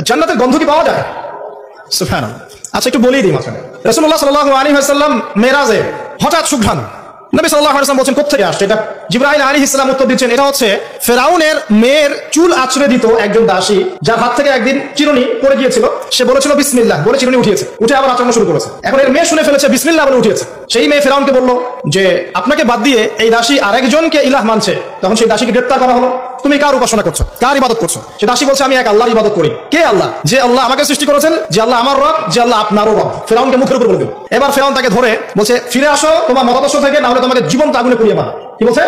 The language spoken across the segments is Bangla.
জান্নাতের গন্ধ কি পাওয়া যায়? সুবহানাল্লাহ। আচ্ছা একটু বলেই দিই মাঝখানে, রাসূলুল্লাহ সাল্লাল্লাহু আলাইহি ওয়াসাল্লাম মেরাজে হঠাৎ সুঘ্রাণ, নবী সাল্লাল্লাহু আলাইহি ওয়াসাল্লাম বলছেন কোত্থেকে আসছে? এটা জিবরাইল আলাইহিস সালাম উত্তর দিচ্ছেন, এটা হচ্ছে ফেরাউনের মেয়ের চুল আছড়ে দিত একজন দাসী, যার হাত থেকে একদিন চিরুনি পড়ে গিয়েছিল। সে বলেছিল বিসমিল্লাহ বলে চিরুনি উঠিয়েছে, উঠে আবার আচরণ শুরু করেছে। এখন এর মেয়ে শুনে ফেলেছে বিসমিল্লাহ বলে উঠিয়েছে। সেই মেয়ে ফেরাউনকে বলল যে আপনাকে বাদ দিয়ে এই দাসী আরেকজনকে ইলাহ মানছে। তখন সেই দাসীকে গ্রেফতার করা হলো। তুমি কার উপাসনা করছো, কার ইবাদত করছো? সে দাসী বলছে আমি এক আল্লাহর ইবাদত করি। কে আল্লাহ? যে আল্লাহ আমাকে সৃষ্টি করেছেন, যে আল্লাহ আমার রব, যে আল্লাহ আপনারও রব। ফেরাউনকে মুখের উপর বলে দিল। এবার ফেরাউন তাকে ধরে বলছে ফিরে আসো তোমার মতাদর্শ থেকে, না হলে তোমাকে জীবন্ত আগুনে পুড়িয়ে মার। কি বলছে?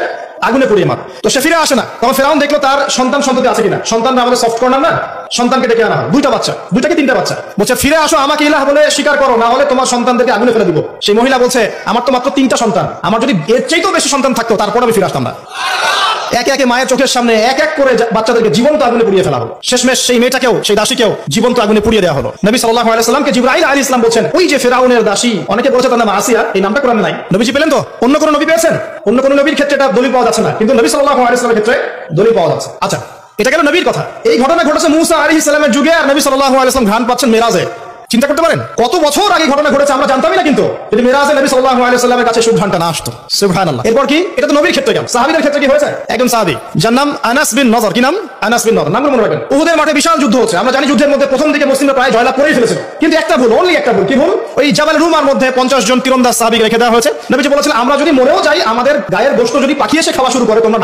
আগুনে পুড়িয়ে মার। তো সে ফিরে আসে না। তখন ফেরাউন দেখলো তার সন্তান সন্ততি আছে কিনা। সন্তানরা আমাদের সফট কর্নার না, সন্তানকে ডেকে আনা হয়, দুইটা বাচ্চা, দুইটা কি তিনটা বাচ্চা। বলছে ফিরে আসো, আমাকে ইলাহ বলে স্বীকার করো, না হলে তোমার সন্তানদেরকে আগুনে ফেলে দিব। সেই মহিলা বলছে আমার তো মাত্র 3টা সন্তান, আমার যদি এর চাইতেও বেশি সন্তান থাকতো তারপর আমি ফিরে আসতাম না। একে একে মায়ের চোখের সামনে এক এক করে বাচ্চাদেরকে জীবন্ত আগুনে পুড়িয়ে ফেলা হলো। শেষমেশ সেই মেয়েটাকেও, সেই দাসীকেও জীবন্ত আগুনে পুড়িয়ে দেওয়া হলো। নবী সাল্লাল্লাহু আলাইহি ওয়াসাল্লামকে জিবরাইল আলাইহিস সালাম বলছেন ওই যে ফেরাউনের দাসী, অনেকে বলছে তার নাম আসিয়া, এই নামটা কোরআনে নাই। নবীজি পেলেন তো? অন্য কোন নবী পেয়েছেন? অন্য কোন নবীর ক্ষেত্রে এটা দলিল পাওয়া যাচ্ছে না, কিন্তু নবী সাল্লাল্লাহু আলাইহি ওয়াসাল্লামের ক্ষেত্রে দলিল পাওয়া যাচ্ছে। আচ্ছা এটা গেল নবীর কথা। এই ঘটনা ঘটেছে মুসা আলাইহিস সালামের যুগে, আর নবী সাল্লাল্লাহু আলাইহি ওয়াসাল্লাম ঘ্রাণ পাচ্ছেন মেরাজে। চিন্তা করতে পারেন কত বছর আগে ঘটনা ঘটেছে, আমরা জানতামই না কিন্তু, যদি মেরাজে নবী সাল্লাল্লাহু আলাইহি ওয়াসাল্লামের কাছে সুঘ্রাণটা না আসতো। সুবহানাল্লাহ। এরপর কি? এটা তো নবীর ক্ষেত্রে গেল। সাহাবীদের ক্ষেত্রে কি হয়েছে? একজন সাহাবী যার নাম আনাস বিন নজর। কি নাম? আনাস বিন নজর। নামগুলো মনে রাখবেন। উহুদের মাঠে বিশাল যুদ্ধ হচ্ছে। আমরা জানি যুদ্ধের মধ্যে প্রথম দিকে মুসলিমরা প্রায় জয়লাভ করেই ফেলেছিল, কিন্তু একটা ভুল, অনলি একটা ভুল। কি ভুল? ওই জাবাল রুমার মধ্যে 50 জন তীরন্দাজ সাহাবীকে রেখে দেওয়া হয়েছে। নবীজি বলেছিলেন আমরা যদি মরেও যাই, আমাদের গায়ের গোশত যদি পাখি এসে খাওয়া শুরু করে তোমরা